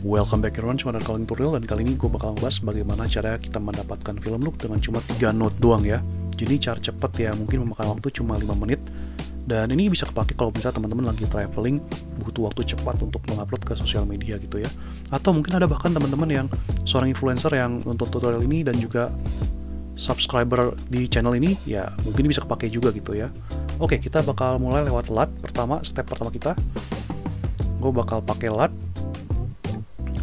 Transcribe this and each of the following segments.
Welcome back everyone, cuma calling tutorial, dan kali ini gue bakal ngebahas bagaimana cara kita mendapatkan film look dengan cuma 3 note doang ya. Jadi cara cepet ya, mungkin memakan waktu cuma 5 menit. Dan ini bisa kepake kalau misalnya teman-teman lagi traveling, butuh waktu cepat untuk mengupload ke sosial media gitu ya. Atau mungkin ada bahkan teman-teman yang seorang influencer yang nonton tutorial ini dan juga subscriber di channel ini, ya mungkin bisa kepake juga gitu ya. Oke, kita bakal mulai lewat LUT. Step pertama kita, gue bakal pakai LUT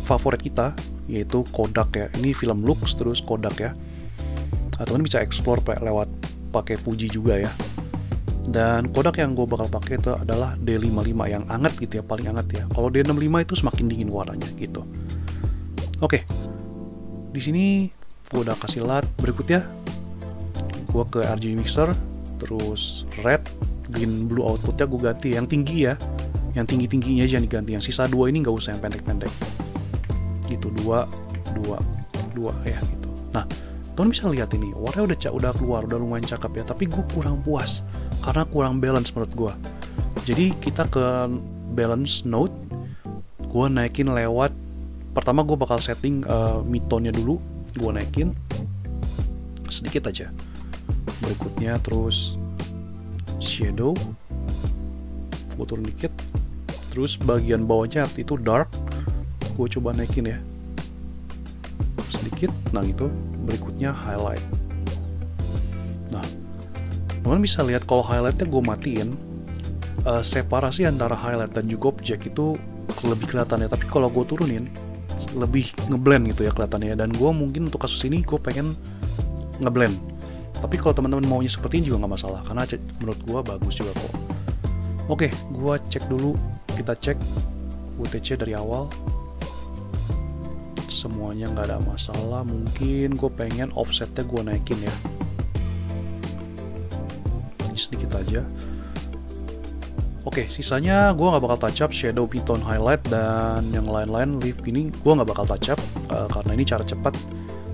favorit kita, yaitu Kodak ya. Ini film looks terus Kodak ya. Atau ini bisa explore lewat pakai Fuji juga ya. Dan Kodak yang gue bakal pakai itu adalah D55 yang anget gitu ya, paling anget ya. Kalau D65 itu semakin dingin warnanya gitu. Oke, di sini gue udah kasih LUT. Berikutnya gue ke RGB mixer, terus red, green, blue outputnya gue ganti yang tinggi ya. Yang tinggi-tingginya aja yang diganti. Yang sisa 2 ini nggak usah yang pendek-pendek. Gitu, 2 ya gitu. Nah, teman bisa lihat ini warnanya udah keluar, udah lumayan cakep ya, tapi gue kurang puas karena kurang balance menurut gue. Jadi kita ke balance node, gue naikin lewat, pertama gue bakal setting mid-tone nya dulu, gue naikin sedikit aja. Berikutnya terus shadow, gue turun dikit, terus bagian bawahnya itu dark, gue coba naikin ya sedikit. Nah gitu. Berikutnya highlight. Nah, teman bisa lihat kalau highlightnya gue matiin, separasi antara highlight dan juga objek itu lebih kelihatan ya. Tapi kalau gue turunin, lebih ngeblend gitu ya kelihatannya. Dan gue mungkin untuk kasus ini gue pengen ngeblend. Tapi kalau teman-teman maunya seperti ini juga nggak masalah, karena menurut gue bagus juga kok. Oke, gue cek dulu. Kita cek UTC dari awal. Semuanya nggak ada masalah. Mungkin gue pengen offsetnya gue naikin ya, ini sedikit aja. Oke, sisanya gue nggak bakal touch up shadow, mid-tone, highlight, dan yang lain-lain leaf ini gue nggak bakal touch up karena ini cara cepat.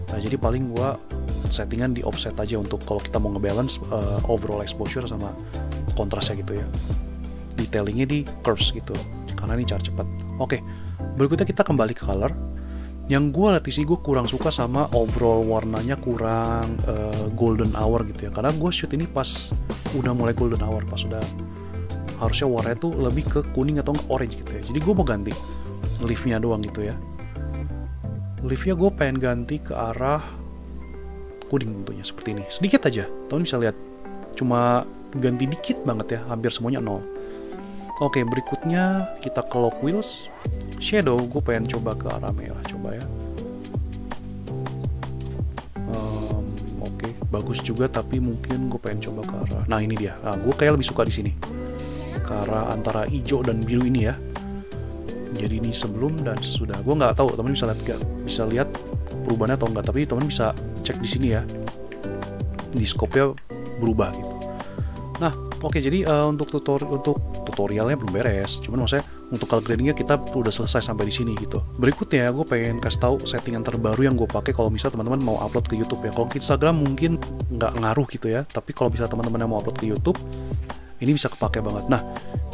Nah, jadi paling gue settingan di offset aja untuk kalau kita mau ngebalance overall exposure sama kontrasnya gitu ya. Detailingnya di curves gitu karena ini cara cepat. Oke, berikutnya kita kembali ke color. Yang gue lihat sih, gue kurang suka sama overall warnanya, kurang golden hour gitu ya. Karena gue shoot ini pas udah mulai golden hour, pas udah harusnya warnanya tuh lebih ke kuning atau orange gitu ya. Jadi gue mau ganti leaf-nya doang gitu ya. Leaf-nya gue pengen ganti ke arah kuning tentunya, seperti ini. Sedikit aja, teman bisa lihat. Cuma ganti dikit banget ya, hampir semuanya 0. Oke, berikutnya kita ke lock wheels. Shadow, gue pengen coba ke arah merah, coba ya. Oke, bagus juga, tapi mungkin gue pengen coba ke arah. Nah ini dia. Nah, gue kayak lebih suka di sini, ke arah antara hijau dan biru ini ya. Jadi ini sebelum dan sesudah. Gue nggak tahu, teman bisa lihat perubahannya atau enggak. Tapi teman bisa cek di sini ya. Di scope-nya berubah gitu. Nah, oke, jadi untuk tutorialnya belum beres. Cuman maksudnya untuk color gradingnya kita udah selesai sampai di sini gitu. Berikutnya gue pengen kasih tahu settingan terbaru yang gue pakai kalau misalnya teman-teman mau upload ke YouTube ya. Kalau ke Instagram mungkin nggak ngaruh gitu ya. Tapi kalau misalnya teman-teman yang mau upload ke YouTube, ini bisa kepake banget. Nah,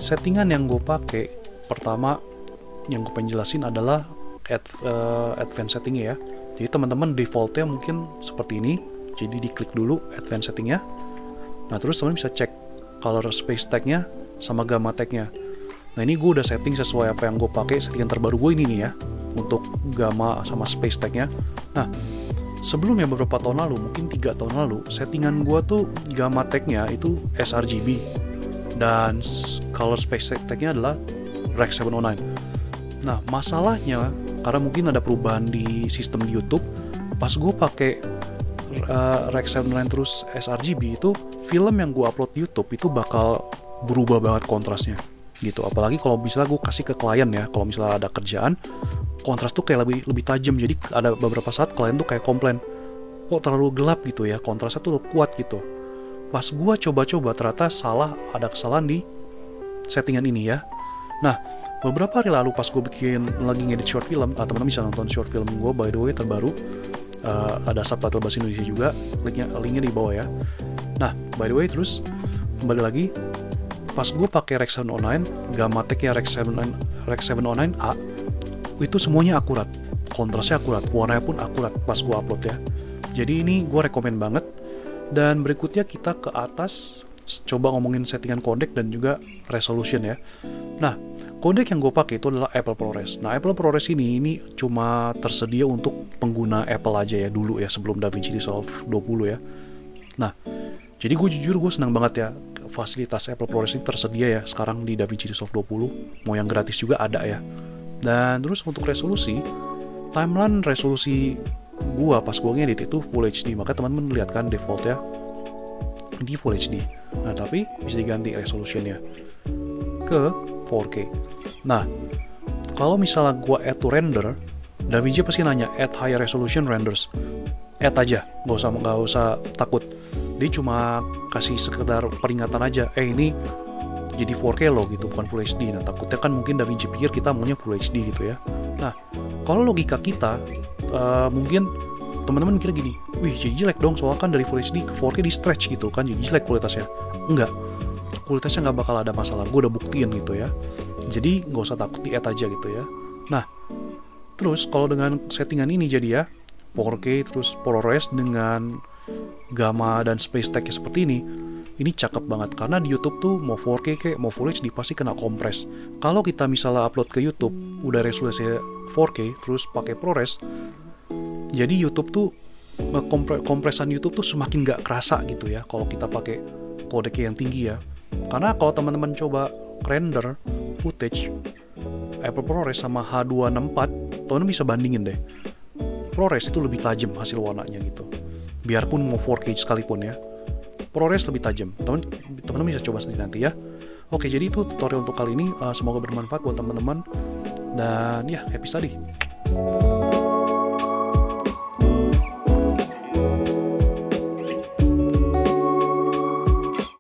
settingan yang gue pakai pertama yang gue pengen jelasin adalah advanced settingnya ya. Jadi teman-teman defaultnya mungkin seperti ini. Jadi diklik dulu advanced settingnya. Nah, terus teman bisa cek color space tag-nya sama gamma tag-nya. Nah, ini gue udah setting sesuai apa yang gue pakai. Settingan terbaru gue ini nih ya, untuk gamma sama space tag-nya. Nah, sebelumnya beberapa tahun lalu, mungkin 3 tahun lalu, settingan gue tuh gamma tag-nya itu sRGB dan color space tag-nya adalah Rec 709. Nah, masalahnya karena mungkin ada perubahan di sistem di YouTube, pas gue pakai Rec 709 terus sRGB, itu film yang gue upload di YouTube itu bakal berubah banget kontrasnya gitu. Apalagi kalau misalnya gue kasih ke klien ya, kalau misalnya ada kerjaan, kontras tuh kayak lebih tajam. Jadi ada beberapa saat klien tuh kayak komplain, kok terlalu gelap gitu ya, kontrasnya tuh kuat gitu. Pas gue coba-coba ternyata ada kesalahan di settingan ini ya. Nah, beberapa hari lalu pas gue lagi ngedit short film, teman-teman bisa nonton short film gue by the way terbaru, ada subtitle bahasa Indonesia juga, linknya di bawah ya. Nah, by the way, terus kembali lagi, pas gue pakai Rec 709, gamma tag-nya Rec 709A, itu semuanya akurat, kontrasnya akurat, warnanya pun akurat pas gue upload ya. Jadi ini gue rekomen banget. Dan berikutnya kita ke atas, coba ngomongin settingan codec dan juga resolution ya. Nah, codec yang gue pakai itu adalah Apple ProRes. Nah, Apple ProRes ini cuma tersedia untuk pengguna Apple aja ya dulu ya, sebelum DaVinci Resolve 20 ya. Nah, jadi gue senang banget ya, fasilitas Apple ProRes ini tersedia ya sekarang di DaVinci Resolve 20. Mau yang gratis juga ada ya. Dan terus untuk resolusi, timeline resolusi gua pas gua ngedit itu Full HD, maka teman-teman lihat kan defaultnya di Full HD. Nah, tapi bisa diganti resolutionnya ke 4K. Nah, kalau misalnya gua add to render, DaVinci pasti nanya add higher resolution renders. Add aja, nggak usah takut. Dia cuma kasih sekedar peringatan aja, ini jadi 4K loh gitu, bukan Full HD. Nah, takutnya kan mungkin DaVinci pikir kita maunya Full HD gitu ya. Nah, kalau logika kita, mungkin teman-teman mikir gini, wih jadi jelek dong, soalnya kan dari Full HD ke 4K di stretch gitu kan, jadi jelek kualitasnya. Enggak, kualitasnya nggak bakal ada masalah, gue udah buktiin gitu ya. Jadi nggak usah takut, di add aja gitu ya. Nah, terus kalau dengan settingan ini jadi ya 4K terus ProRes dengan gamma dan space tag seperti ini cakep banget, karena di YouTube tuh mau 4K kayak mau Full HD pasti kena kompres. Kalau kita misalnya upload ke YouTube udah resolusi 4K terus pakai ProRes, jadi YouTube tuh kompresan YouTube tuh semakin gak kerasa gitu ya kalau kita pakai kodek yang tinggi ya. Karena kalau teman-teman coba render footage Apple ProRes sama H264, teman-teman bisa bandingin deh. ProRes itu lebih tajam hasil warnanya gitu. Biarpun mau 4K sekalipun ya, ProRes lebih tajam. Teman-teman bisa coba sendiri nanti ya. Oke, jadi itu tutorial untuk kali ini. Semoga bermanfaat buat teman-teman. Dan ya, happy study.